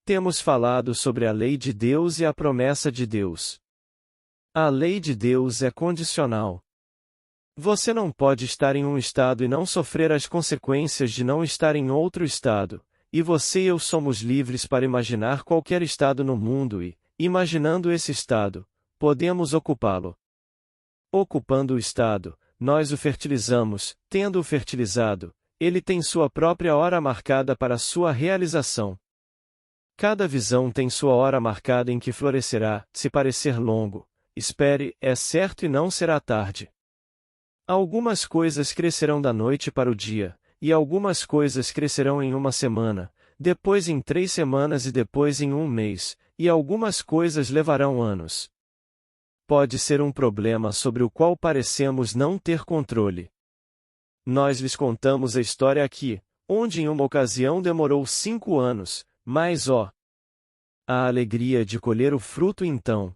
Temos falado sobre a lei de Deus e a promessa de Deus. A lei de Deus é condicional. Você não pode estar em um estado e não sofrer as consequências de não estar em outro estado, e você e eu somos livres para imaginar qualquer estado no mundo e, imaginando esse estado, podemos ocupá-lo. Ocupando o estado, nós o fertilizamos, tendo-o fertilizado, ele tem sua própria hora marcada para sua realização. Cada visão tem sua hora marcada em que florescerá, se parecer longo, espere, é certo e não será tarde. Algumas coisas crescerão da noite para o dia, e algumas coisas crescerão em uma semana, depois em 3 semanas e depois em 1 mês, e algumas coisas levarão anos. Pode ser um problema sobre o qual parecemos não ter controle. Nós lhes contamos a história aqui, onde em uma ocasião demorou 5 anos, mas a alegria de colher o fruto então.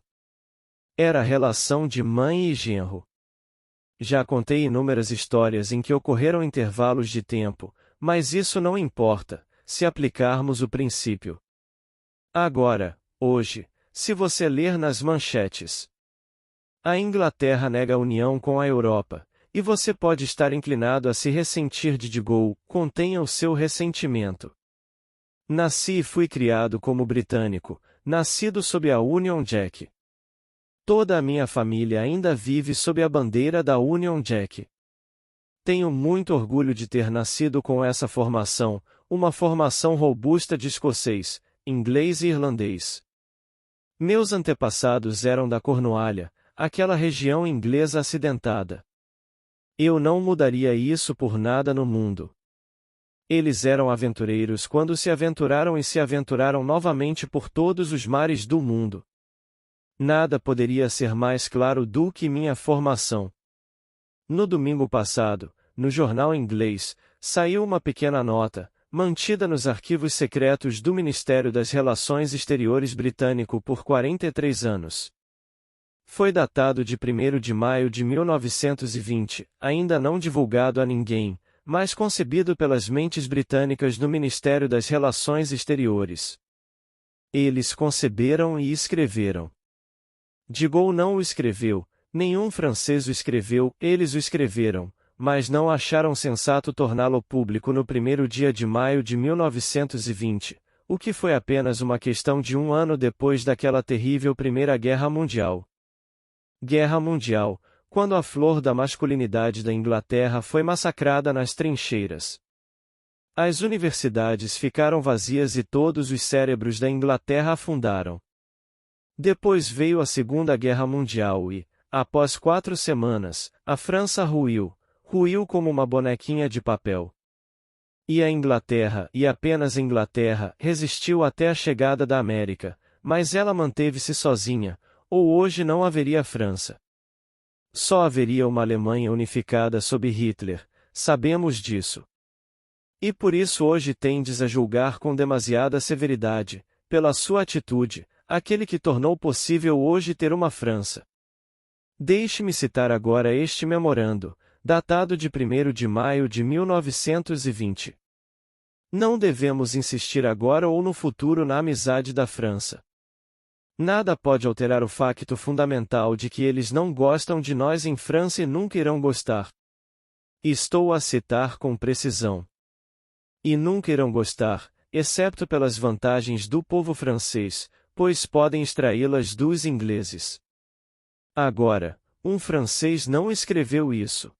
Era a relação de mãe e genro. Já contei inúmeras histórias em que ocorreram intervalos de tempo, mas isso não importa, se aplicarmos o princípio. Agora, hoje, se você ler nas manchetes, a Inglaterra nega a união com a Europa, e você pode estar inclinado a se ressentir de Gaulle, contenha o seu ressentimento. Nasci e fui criado como britânico, nascido sob a Union Jack. Toda a minha família ainda vive sob a bandeira da Union Jack. Tenho muito orgulho de ter nascido com essa formação, uma formação robusta de escocês, inglês e irlandês. Meus antepassados eram da Cornualha, aquela região inglesa acidentada. Eu não mudaria isso por nada no mundo. Eles eram aventureiros quando se aventuraram e se aventuraram novamente por todos os mares do mundo. Nada poderia ser mais claro do que minha formação. No domingo passado, no jornal inglês, saiu uma pequena nota, mantida nos arquivos secretos do Ministério das Relações Exteriores britânico por 43 anos. Foi datado de 1º de maio de 1920, ainda não divulgado a ninguém, mas concebido pelas mentes britânicas no Ministério das Relações Exteriores. Eles conceberam e escreveram. De Gaulle não o escreveu, nenhum francês o escreveu, eles o escreveram, mas não acharam sensato torná-lo público no 1º dia de maio de 1920, o que foi apenas uma questão de 1 ano depois daquela terrível Primeira Guerra Mundial. Guerra Mundial, quando a flor da masculinidade da Inglaterra foi massacrada nas trincheiras. As universidades ficaram vazias e todos os cérebros da Inglaterra afundaram. Depois veio a Segunda Guerra Mundial e, após 4 semanas, a França ruiu como uma bonequinha de papel. E a Inglaterra, e apenas a Inglaterra, resistiu até a chegada da América, mas ela manteve-se sozinha, ou hoje não haveria França. Só haveria uma Alemanha unificada sob Hitler, sabemos disso. E por isso hoje tendes a julgar com demasiada severidade, pela sua atitude, aquele que tornou possível hoje ter uma França. Deixe-me citar agora este memorando, datado de 1º de maio de 1920. Não devemos insistir agora ou no futuro na amizade da França. Nada pode alterar o facto fundamental de que eles não gostam de nós em França e nunca irão gostar. Estou a citar com precisão. E nunca irão gostar, excepto pelas vantagens do povo francês, pois podem extraí-las dos ingleses. Agora, um francês não escreveu isso.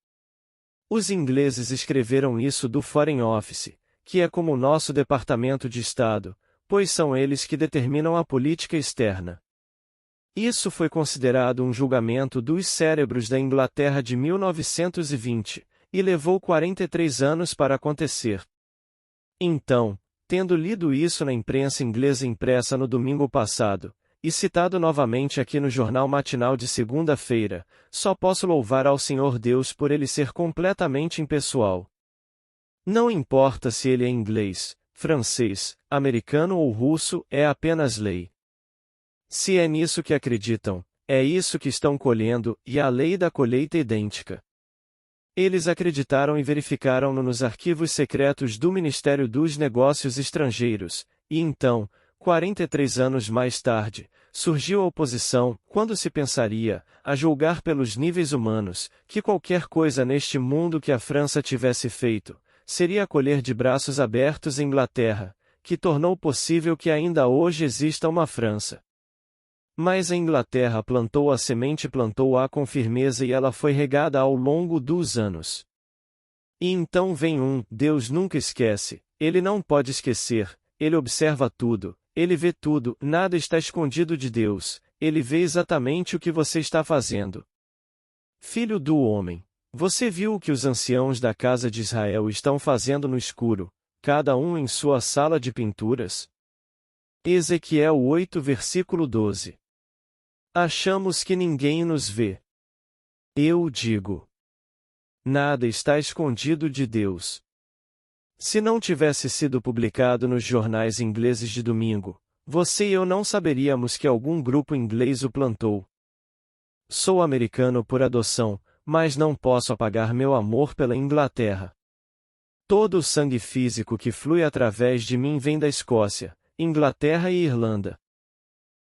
Os ingleses escreveram isso do Foreign Office, que é como o nosso Departamento de Estado, pois são eles que determinam a política externa. Isso foi considerado um julgamento dos cérebros da Inglaterra de 1920, e levou 43 anos para acontecer. Então, tendo lido isso na imprensa inglesa impressa no domingo passado, e citado novamente aqui no jornal matinal de segunda-feira, só posso louvar ao Senhor Deus por ele ser completamente impessoal. Não importa se ele é inglês, francês, americano ou russo, é apenas lei. Se é nisso que acreditam, é isso que estão colhendo, e a lei da colheita é idêntica. Eles acreditaram e verificaram-no nos arquivos secretos do Ministério dos Negócios Estrangeiros, e então, 43 anos mais tarde, surgiu a oposição, quando se pensaria, a julgar pelos níveis humanos, que qualquer coisa neste mundo que a França tivesse feito, seria acolher de braços abertos a Inglaterra, que tornou possível que ainda hoje exista uma França. Mas a Inglaterra plantou a semente, plantou-a com firmeza e ela foi regada ao longo dos anos. E então vem Deus nunca esquece, ele não pode esquecer, ele observa tudo, ele vê tudo, nada está escondido de Deus, ele vê exatamente o que você está fazendo. Filho do homem, você viu o que os anciãos da casa de Israel estão fazendo no escuro, cada um em sua sala de pinturas? Ezequiel 8 versículo 12. Achamos que ninguém nos vê. Eu digo. Nada está escondido de Deus. Se não tivesse sido publicado nos jornais ingleses de domingo, você e eu não saberíamos que algum grupo inglês o plantou. Sou americano por adoção, mas não posso apagar meu amor pela Inglaterra. Todo o sangue físico que flui através de mim vem da Escócia, Inglaterra e Irlanda.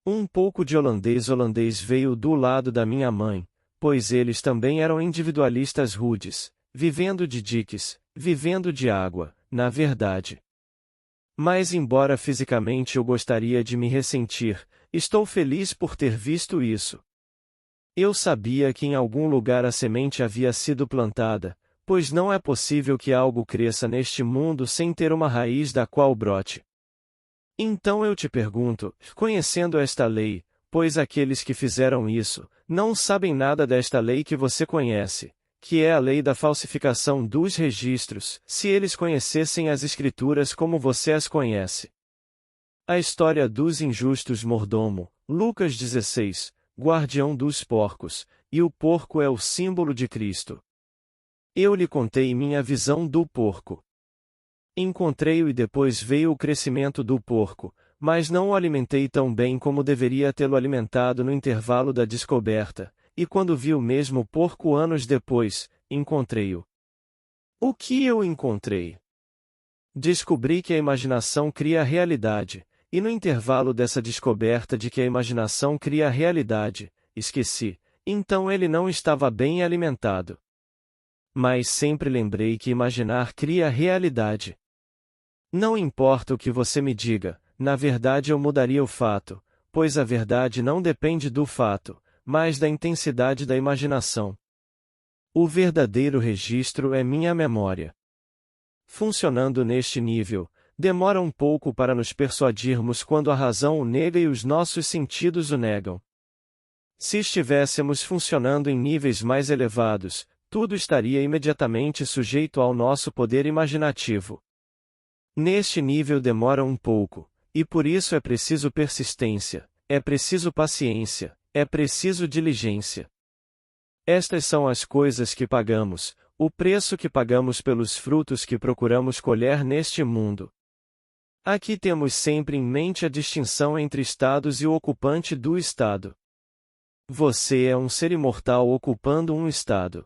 Um pouco de holandês veio do lado da minha mãe, pois eles também eram individualistas rudes, vivendo de diques, vivendo de água, na verdade. Mas embora fisicamente eu gostaria de me ressentir, estou feliz por ter visto isso. Eu sabia que em algum lugar a semente havia sido plantada, pois não é possível que algo cresça neste mundo sem ter uma raiz da qual brote. Então eu te pergunto, conhecendo esta lei, pois aqueles que fizeram isso, não sabem nada desta lei que você conhece, que é a lei da falsificação dos registros, se eles conhecessem as Escrituras como você as conhece. A história dos injustos mordomo, Lucas 16, guardião dos porcos, e o porco é o símbolo de Cristo. Eu lhe contei minha visão do porco. Encontrei-o e depois veio o crescimento do porco, mas não o alimentei tão bem como deveria tê-lo alimentado no intervalo da descoberta, e quando vi o mesmo porco anos depois, encontrei-o. O que eu encontrei? Descobri que a imaginação cria a realidade, e no intervalo dessa descoberta de que a imaginação cria a realidade, esqueci, então ele não estava bem alimentado. Mas sempre lembrei que imaginar cria a realidade. Não importa o que você me diga, na verdade eu mudaria o fato, pois a verdade não depende do fato, mas da intensidade da imaginação. O verdadeiro registro é minha memória. Funcionando neste nível, demora um pouco para nos persuadirmos quando a razão o nega e os nossos sentidos o negam. Se estivéssemos funcionando em níveis mais elevados, tudo estaria imediatamente sujeito ao nosso poder imaginativo. Neste nível demora um pouco, e por isso é preciso persistência, é preciso paciência, é preciso diligência. Estas são as coisas que pagamos, o preço que pagamos pelos frutos que procuramos colher neste mundo. Aqui temos sempre em mente a distinção entre estados e o ocupante do estado. Você é um ser imortal ocupando um estado.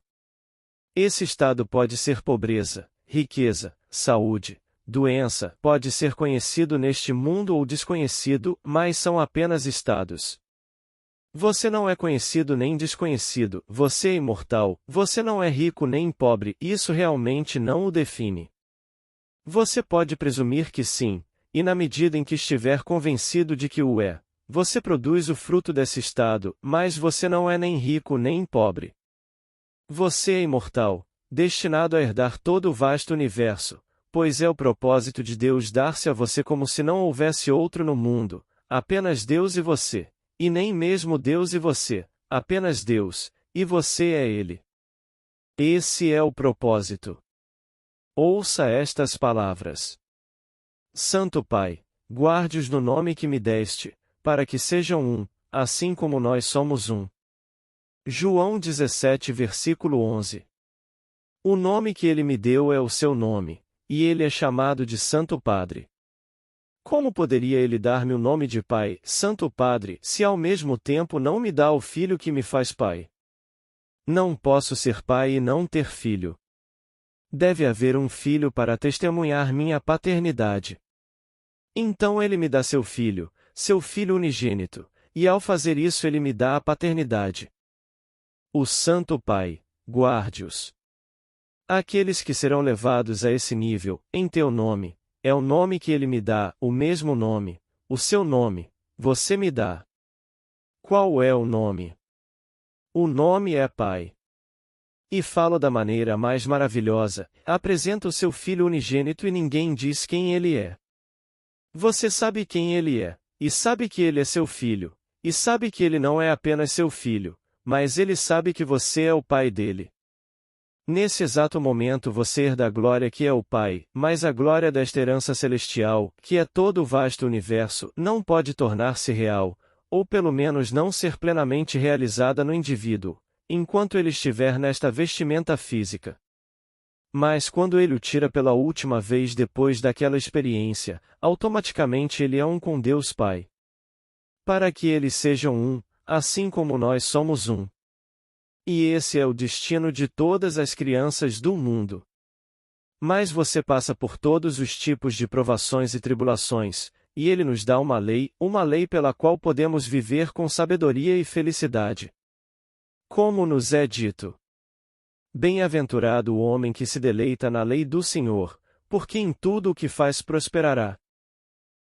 Esse estado pode ser pobreza, riqueza, saúde, doença, pode ser conhecido neste mundo ou desconhecido, mas são apenas estados. Você não é conhecido nem desconhecido, você é imortal, você não é rico nem pobre, isso realmente não o define. Você pode presumir que sim, e na medida em que estiver convencido de que o é, você produz o fruto desse estado, mas você não é nem rico nem pobre. Você é imortal, destinado a herdar todo o vasto universo, pois é o propósito de Deus dar-se a você como se não houvesse outro no mundo, apenas Deus e você, e nem mesmo Deus e você, apenas Deus, e você é Ele. Esse é o propósito. Ouça estas palavras. Santo Pai, guarde-os no nome que me deste, para que sejam um, assim como nós somos um. João 17 versículo 11. O nome que ele me deu é o seu nome, e ele é chamado de Santo Padre. Como poderia ele dar-me o nome de Pai, Santo Padre, se ao mesmo tempo não me dá o Filho que me faz Pai? Não posso ser pai e não ter filho. Deve haver um filho para testemunhar minha paternidade. Então ele me dá seu filho unigênito, e ao fazer isso ele me dá a paternidade. O Santo Pai, guarde-os. Aqueles que serão levados a esse nível, em teu nome, é o nome que ele me dá, o mesmo nome, o seu nome, você me dá. Qual é o nome? O nome é Pai. E falo da maneira mais maravilhosa, apresenta o seu filho unigênito e ninguém diz quem ele é. Você sabe quem ele é, e sabe que ele é seu filho, e sabe que ele não é apenas seu filho, mas ele sabe que você é o pai dele. Nesse exato momento você herda a glória que é o Pai, mas a glória desta herança celestial, que é todo o vasto universo, não pode tornar-se real, ou pelo menos não ser plenamente realizada no indivíduo, enquanto ele estiver nesta vestimenta física. Mas quando ele o tira pela última vez depois daquela experiência, automaticamente ele é um com Deus Pai. Para que eles sejam um, assim como nós somos um. E esse é o destino de todas as crianças do mundo. Mas você passa por todos os tipos de provações e tribulações, e ele nos dá uma lei pela qual podemos viver com sabedoria e felicidade. Como nos é dito: bem-aventurado o homem que se deleita na lei do Senhor, porque em tudo o que faz prosperará.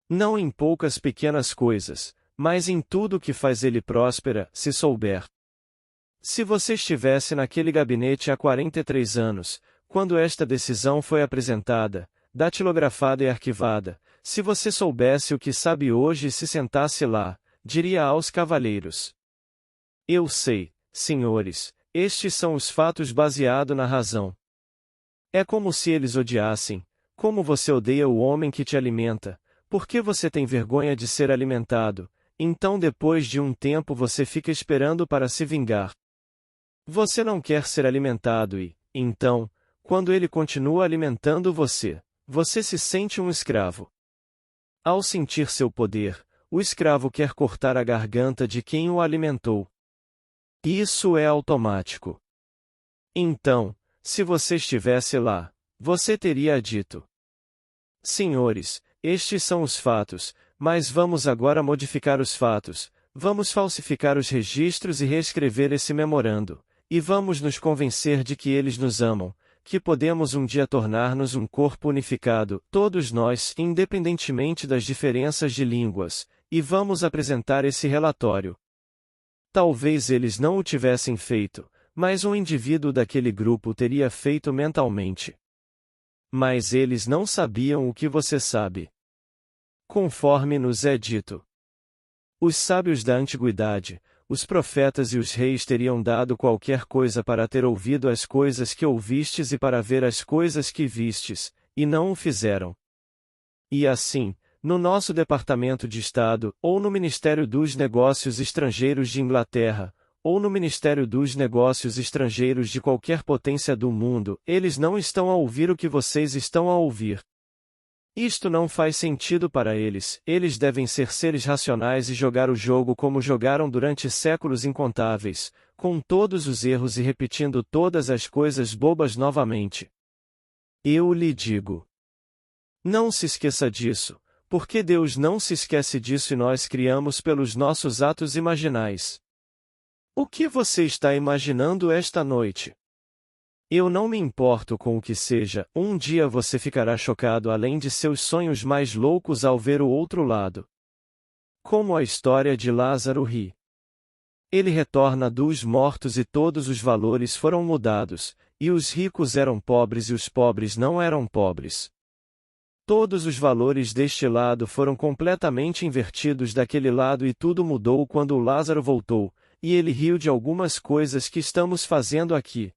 Não em poucas pequenas coisas, mas em tudo o que faz ele próspera, se souber. Se você estivesse naquele gabinete há 43 anos, quando esta decisão foi apresentada, datilografada e arquivada, se você soubesse o que sabe hoje e se sentasse lá, diria aos cavalheiros: eu sei, senhores, estes são os fatos baseados na razão. É como se eles odiassem, como você odeia o homem que te alimenta, porque você tem vergonha de ser alimentado, então depois de um tempo você fica esperando para se vingar. Você não quer ser alimentado e, então, quando ele continua alimentando você, você se sente um escravo. Ao sentir seu poder, o escravo quer cortar a garganta de quem o alimentou. Isso é automático. Então, se você estivesse lá, você teria dito: senhores, estes são os fatos, mas vamos agora modificar os fatos, vamos falsificar os registros e reescrever esse memorando. E vamos nos convencer de que eles nos amam, que podemos um dia tornar-nos um corpo unificado, todos nós, independentemente das diferenças de línguas, e vamos apresentar esse relatório. Talvez eles não o tivessem feito, mas um indivíduo daquele grupo teria feito mentalmente. Mas eles não sabiam o que você sabe. Conforme nos é dito. Os sábios da antiguidade, os profetas e os reis teriam dado qualquer coisa para ter ouvido as coisas que ouvistes e para ver as coisas que vistes, e não o fizeram. E assim, no nosso Departamento de Estado, ou no Ministério dos Negócios Estrangeiros de Inglaterra, ou no Ministério dos Negócios Estrangeiros de qualquer potência do mundo, eles não estão a ouvir o que vocês estão a ouvir. Isto não faz sentido para eles, eles devem ser seres racionais e jogar o jogo como jogaram durante séculos incontáveis, com todos os erros e repetindo todas as coisas bobas novamente. Eu lhe digo: não se esqueça disso, porque Deus não se esquece disso e nós criamos pelos nossos atos imaginais. O que você está imaginando esta noite? Eu não me importo com o que seja, um dia você ficará chocado além de seus sonhos mais loucos ao ver o outro lado. Como a história de Lázaro ri. Ele retorna dos mortos e todos os valores foram mudados, e os ricos eram pobres e os pobres não eram pobres. Todos os valores deste lado foram completamente invertidos daquele lado e tudo mudou quando o Lázaro voltou, e ele riu de algumas coisas que estamos fazendo aqui.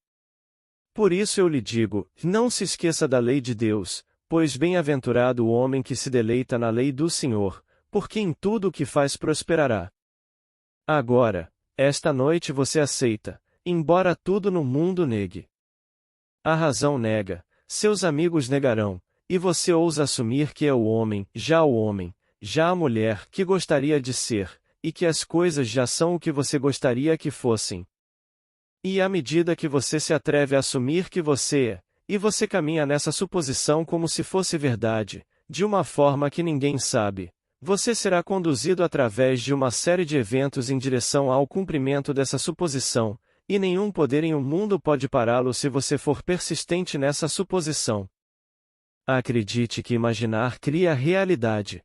Por isso eu lhe digo, não se esqueça da lei de Deus, pois bem-aventurado o homem que se deleita na lei do Senhor, porque em tudo o que faz prosperará. Agora, esta noite você aceita, embora tudo no mundo negue. A razão nega, seus amigos negarão, e você ousa assumir que é o homem, já a mulher que gostaria de ser, e que as coisas já são o que você gostaria que fossem. E à medida que você se atreve a assumir que você é, e você caminha nessa suposição como se fosse verdade, de uma forma que ninguém sabe. Você será conduzido através de uma série de eventos em direção ao cumprimento dessa suposição, e nenhum poder em o mundo pode pará-lo se você for persistente nessa suposição. Acredite que imaginar cria realidade.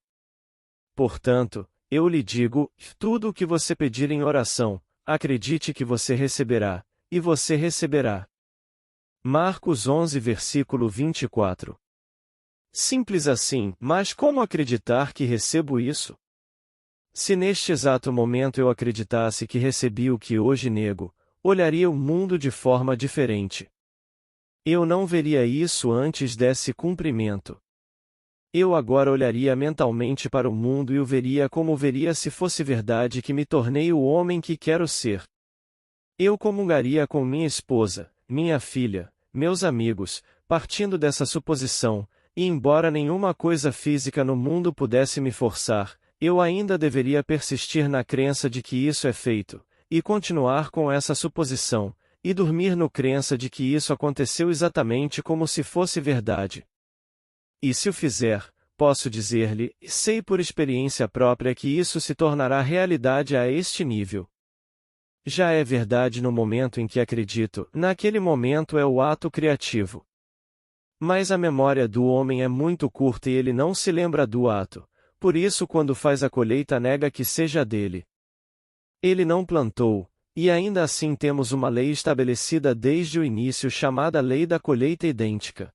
Portanto, eu lhe digo, tudo o que você pedir em oração, acredite que você receberá, e você receberá. Marcos 11 versículo 24. Simples assim, mas como acreditar que recebo isso? Se neste exato momento eu acreditasse que recebi o que hoje nego, olharia o mundo de forma diferente. Eu não veria isso antes desse cumprimento. Eu agora olharia mentalmente para o mundo e o veria como veria se fosse verdade que me tornei o homem que quero ser. Eu comungaria com minha esposa, minha filha, meus amigos, partindo dessa suposição, e embora nenhuma coisa física no mundo pudesse me forçar, eu ainda deveria persistir na crença de que isso é feito, e continuar com essa suposição, e dormir no crença de que isso aconteceu exatamente como se fosse verdade. E se o fizer, posso dizer-lhe, sei por experiência própria que isso se tornará realidade a este nível. Já é verdade no momento em que acredito, naquele momento é o ato criativo. Mas a memória do homem é muito curta e ele não se lembra do ato, por isso quando faz a colheita nega que seja dele. Ele não plantou, e ainda assim temos uma lei estabelecida desde o início chamada Lei da Colheita Idêntica.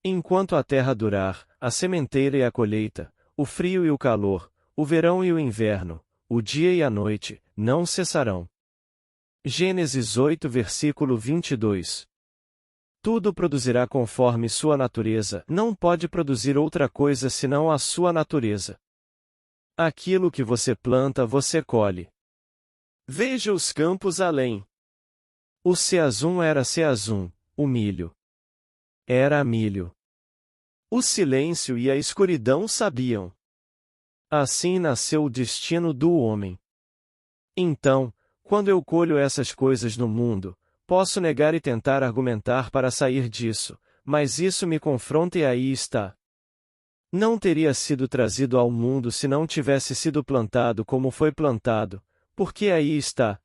Enquanto a terra durar, a sementeira e a colheita, o frio e o calor, o verão e o inverno, o dia e a noite, não cessarão. Gênesis 8 versículo 22. Tudo produzirá conforme sua natureza, não pode produzir outra coisa senão a sua natureza. Aquilo que você planta você colhe. Veja os campos além. O Ceazum era Ceazum, o milho era milho. O silêncio e a escuridão sabiam. Assim nasceu o destino do homem. Então, quando eu colho essas coisas no mundo, posso negar e tentar argumentar para sair disso, mas isso me confronta e aí está. Não teria sido trazido ao mundo se não tivesse sido plantado como foi plantado, porque aí está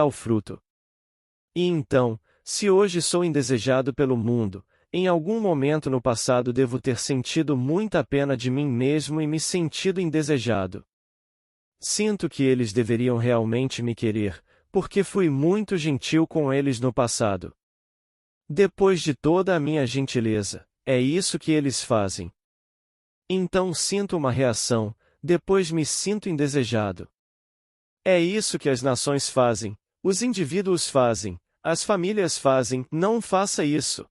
o fruto. E então, se hoje sou indesejado pelo mundo, em algum momento no passado devo ter sentido muita pena de mim mesmo e me sentido indesejado. Sinto que eles deveriam realmente me querer, porque fui muito gentil com eles no passado. Depois de toda a minha gentileza, é isso que eles fazem. Então sinto uma reação, depois me sinto indesejado. É isso que as nações fazem, os indivíduos fazem, as famílias fazem, não faça isso.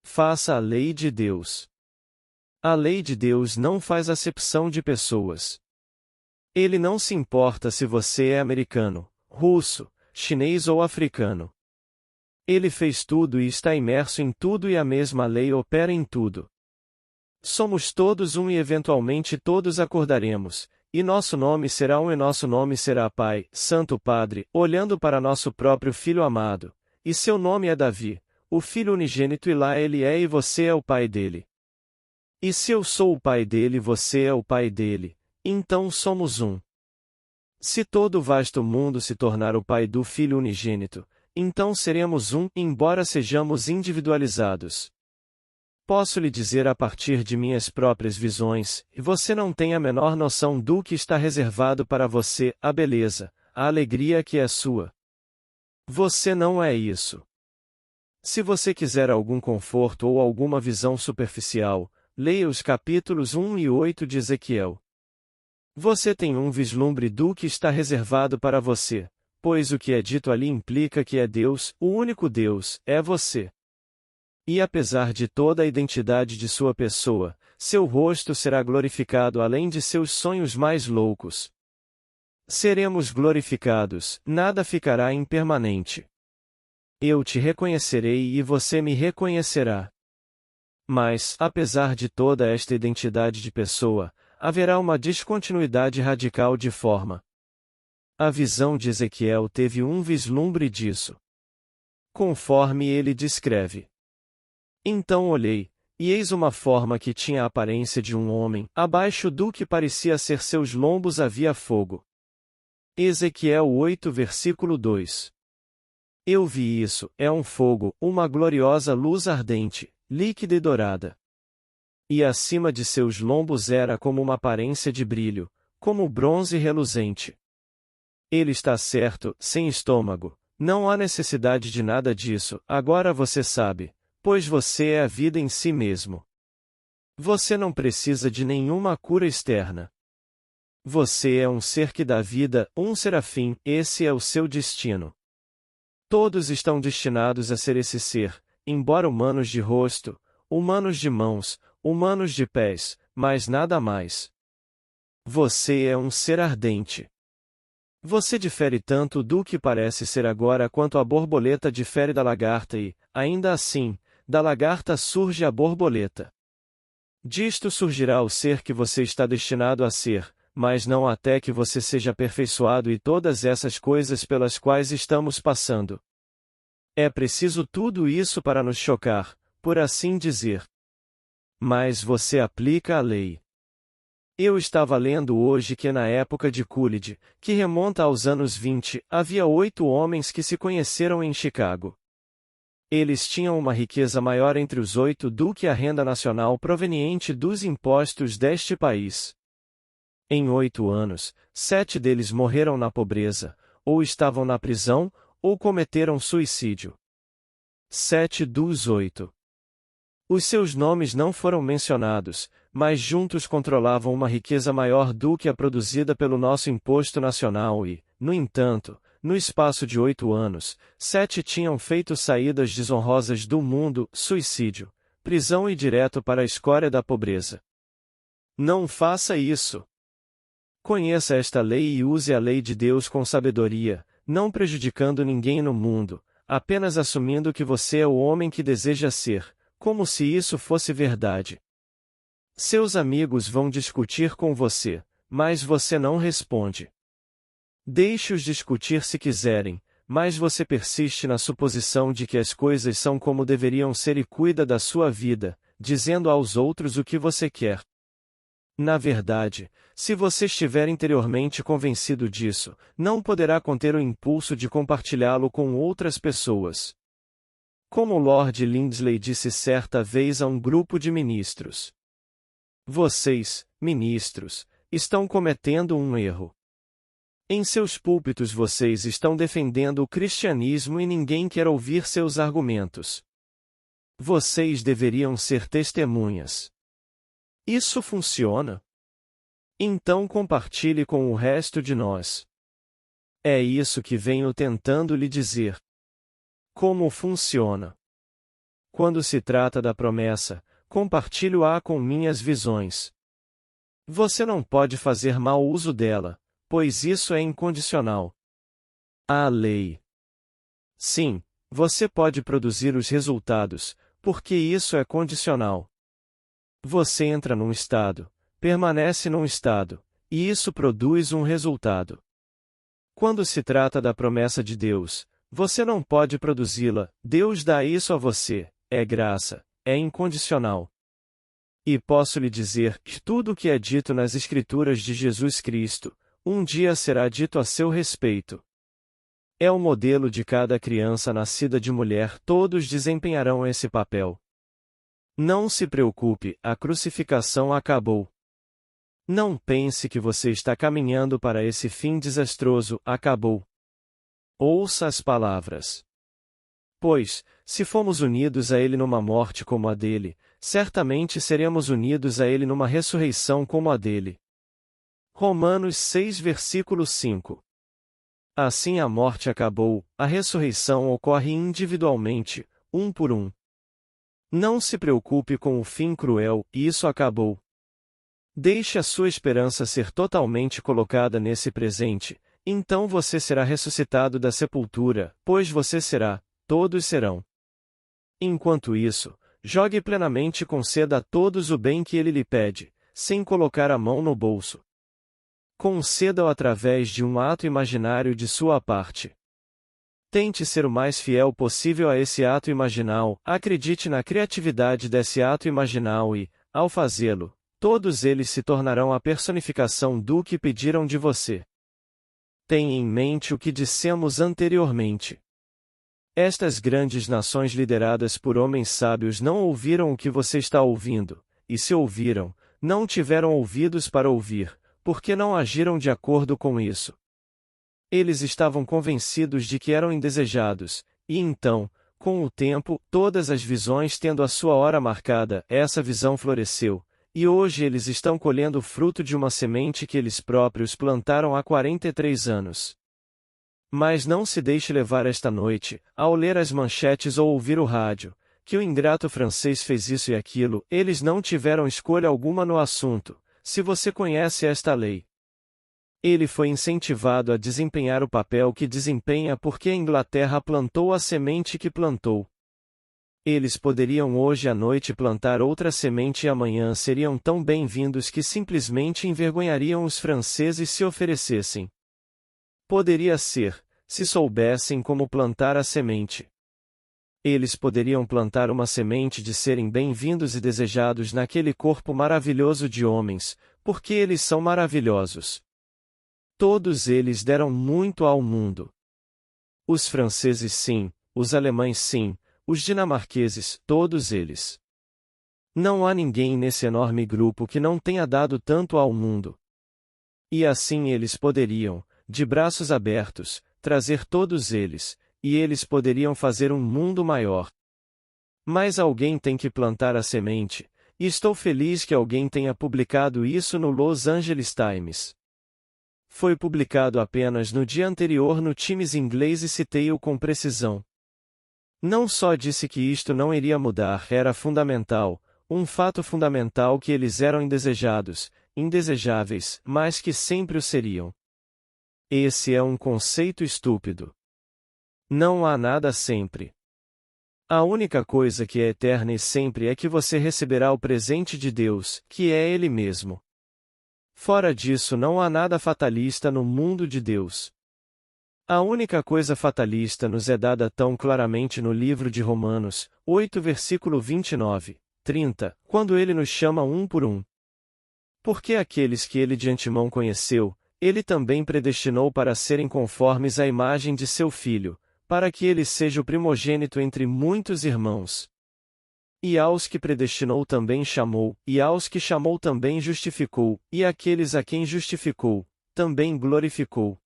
Faça a lei de Deus. A lei de Deus não faz acepção de pessoas. Ele não se importa se você é americano, russo, chinês ou africano. Ele fez tudo e está imerso em tudo e a mesma lei opera em tudo. Somos todos um e eventualmente todos acordaremos, e nosso nome será um e nosso nome será Pai, Santo Padre, olhando para nosso próprio Filho amado, e seu nome é Davi, o Filho unigênito e lá ele é e você é o Pai dele. E se eu sou o Pai dele e você é o Pai dele, então somos um. Se todo o vasto mundo se tornar o Pai do Filho unigênito, então seremos um, embora sejamos individualizados. Posso lhe dizer a partir de minhas próprias visões, e você não tem a menor noção do que está reservado para você, a beleza, a alegria que é sua. Você não é isso. Se você quiser algum conforto ou alguma visão superficial, leia os capítulos 1 e 8 de Ezequiel. Você tem um vislumbre do que está reservado para você, pois o que é dito ali implica que é Deus, o único Deus, é você. E apesar de toda a identidade de sua pessoa, seu rosto será glorificado além de seus sonhos mais loucos. Seremos glorificados, nada ficará impermanente. Eu te reconhecerei e você me reconhecerá. Mas, apesar de toda esta identidade de pessoa, haverá uma descontinuidade radical de forma. A visão de Ezequiel teve um vislumbre disso. Conforme ele descreve. Então olhei, E eis uma forma que tinha a aparência de um homem, abaixo do que parecia ser seus lombos havia fogo. Ezequiel 8 versículo 2. Eu vi isso, é um fogo, uma gloriosa luz ardente, líquida e dourada. E acima de seus lombos era como uma aparência de brilho, como bronze reluzente. Ele está certo, sem estômago, não há necessidade de nada disso, agora você sabe, pois você é a vida em si mesmo. Você não precisa de nenhuma cura externa. Você é um ser que dá vida, um serafim, esse é o seu destino. Todos estão destinados a ser esse ser, embora humanos de rosto, humanos de mãos, humanos de pés, mas nada mais. Você é um ser ardente. Você difere tanto do que parece ser agora quanto a borboleta difere da lagarta e, ainda assim, da lagarta surge a borboleta. Disto surgirá o ser que você está destinado a ser, mas não até que você seja aperfeiçoado e todas essas coisas pelas quais estamos passando. É preciso tudo isso para nos chocar, por assim dizer. Mas você aplica a lei. Eu estava lendo hoje que na época de Coolidge, que remonta aos anos 20, havia 8 homens que se conheceram em Chicago. Eles tinham uma riqueza maior entre os 8 do que a renda nacional proveniente dos impostos deste país. Em 8 anos, 7 deles morreram na pobreza, ou estavam na prisão, ou cometeram suicídio. 7 dos 8. Os seus nomes não foram mencionados, mas juntos controlavam uma riqueza maior do que a produzida pelo nosso imposto nacional e, no entanto, no espaço de 8 anos, 7 tinham feito saídas desonrosas do mundo, suicídio, prisão e direto para a escória da pobreza. Não faça isso. Conheça esta lei e use a lei de Deus com sabedoria, não prejudicando ninguém no mundo, apenas assumindo que você é o homem que deseja ser, como se isso fosse verdade. Seus amigos vão discutir com você, mas você não responde. Deixe-os discutir se quiserem, mas você persiste na suposição de que as coisas são como deveriam ser e cuida da sua vida, dizendo aos outros o que você quer. Na verdade, se você estiver interiormente convencido disso, não poderá conter o impulso de compartilhá-lo com outras pessoas. Como Lord Lindsley disse certa vez a um grupo de ministros: vocês, ministros, estão cometendo um erro. Em seus púlpitos vocês estão defendendo o cristianismo e ninguém quer ouvir seus argumentos. Vocês deveriam ser testemunhas. Isso funciona? Então compartilhe com o resto de nós. É isso que venho tentando lhe dizer. Como funciona? Quando se trata da promessa, compartilho-a com minhas visões. Você não pode fazer mau uso dela, pois isso é incondicional. A lei. Sim, você pode produzir os resultados, porque isso é condicional. Você entra num estado, permanece num estado, e isso produz um resultado. Quando se trata da promessa de Deus, você não pode produzi-la, Deus dá isso a você, é graça, é incondicional. E posso lhe dizer que tudo o que é dito nas Escrituras de Jesus Cristo, um dia será dito a seu respeito. É o modelo de cada criança nascida de mulher, todos desempenharão esse papel. Não se preocupe, a crucificação acabou. Não pense que você está caminhando para esse fim desastroso, acabou. Ouça as palavras. Pois, se fomos unidos a Ele numa morte como a dele, certamente seremos unidos a Ele numa ressurreição como a dele. Romanos 6 versículo 5. Assim a morte acabou, a ressurreição ocorre individualmente, um por um. Não se preocupe com o fim cruel, isso acabou. Deixe a sua esperança ser totalmente colocada nesse presente, então você será ressuscitado da sepultura, pois você será, todos serão. Enquanto isso, jogue plenamente e conceda a todos o bem que ele lhe pede, sem colocar a mão no bolso. Conceda-o através de um ato imaginário de sua parte. Tente ser o mais fiel possível a esse ato imaginal, acredite na criatividade desse ato imaginal e, ao fazê-lo, todos eles se tornarão a personificação do que pediram de você. Tenha em mente o que dissemos anteriormente. Estas grandes nações lideradas por homens sábios não ouviram o que você está ouvindo, e se ouviram, não tiveram ouvidos para ouvir, porque não agiram de acordo com isso. Eles estavam convencidos de que eram indesejados, e então, com o tempo, todas as visões tendo a sua hora marcada, essa visão floresceu, e hoje eles estão colhendo o fruto de uma semente que eles próprios plantaram há 43 anos. Mas não se deixe levar esta noite, ao ler as manchetes ou ouvir o rádio, que o ingrato francês fez isso e aquilo, eles não tiveram escolha alguma no assunto, se você conhece esta lei. Ele foi incentivado a desempenhar o papel que desempenha porque a Inglaterra plantou a semente que plantou. Eles poderiam hoje à noite plantar outra semente e amanhã seriam tão bem-vindos que simplesmente envergonhariam os franceses se oferecessem. Poderia ser, se soubessem como plantar a semente. Eles poderiam plantar uma semente de serem bem-vindos e desejados naquele corpo maravilhoso de homens, porque eles são maravilhosos. Todos eles deram muito ao mundo. Os franceses sim, os alemães sim, os dinamarqueses, todos eles. Não há ninguém nesse enorme grupo que não tenha dado tanto ao mundo. E assim eles poderiam, de braços abertos, trazer todos eles, e eles poderiam fazer um mundo maior. Mas alguém tem que plantar a semente, e estou feliz que alguém tenha publicado isso no Los Angeles Times. Foi publicado apenas no dia anterior no Times inglês e citei-o com precisão. Não só disse que isto não iria mudar, era fundamental, um fato fundamental que eles eram indesejados, indesejáveis, mas que sempre o seriam. Esse é um conceito estúpido. Não há nada sempre. A única coisa que é eterna e sempre é que você receberá o presente de Deus, que é Ele mesmo. Fora disso não há nada fatalista no mundo de Deus. A única coisa fatalista nos é dada tão claramente no livro de Romanos, 8 versículo 29, 30, quando ele nos chama um por um. Porque aqueles que ele de antemão conheceu, ele também predestinou para serem conformes à imagem de seu Filho, para que ele seja o primogênito entre muitos irmãos. E aos que predestinou também chamou, e aos que chamou também justificou, e aqueles a quem justificou, também glorificou.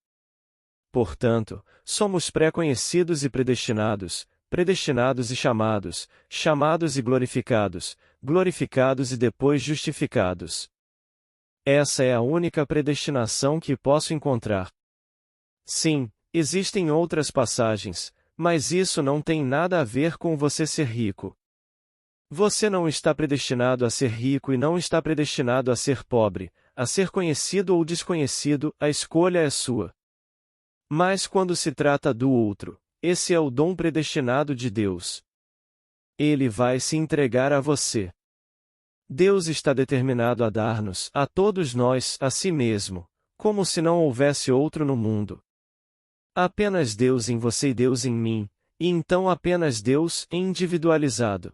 Portanto, somos pré-conhecidos e predestinados, predestinados e chamados, chamados e glorificados, glorificados e depois justificados. Essa é a única predestinação que posso encontrar. Sim, existem outras passagens, mas isso não tem nada a ver com você ser rico. Você não está predestinado a ser rico e não está predestinado a ser pobre, a ser conhecido ou desconhecido, a escolha é sua. Mas quando se trata do outro, esse é o dom predestinado de Deus. Ele vai se entregar a você. Deus está determinado a dar-nos, a todos nós, a si mesmo, como se não houvesse outro no mundo. Apenas Deus em você e Deus em mim, e então apenas Deus individualizado.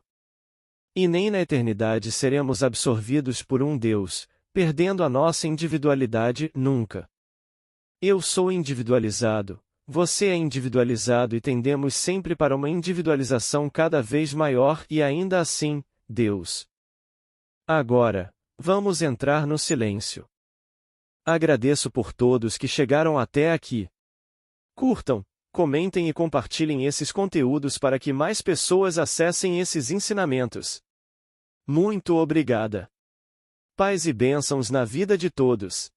E nem na eternidade seremos absorvidos por um Deus, perdendo a nossa individualidade, nunca. Eu sou individualizado, você é individualizado e tendemos sempre para uma individualização cada vez maior e ainda assim, Deus. Agora, vamos entrar no silêncio. Agradeço por todos que chegaram até aqui. Curtam, comentem e compartilhem esses conteúdos para que mais pessoas acessem esses ensinamentos. Muito obrigada. Paz e bênçãos na vida de todos.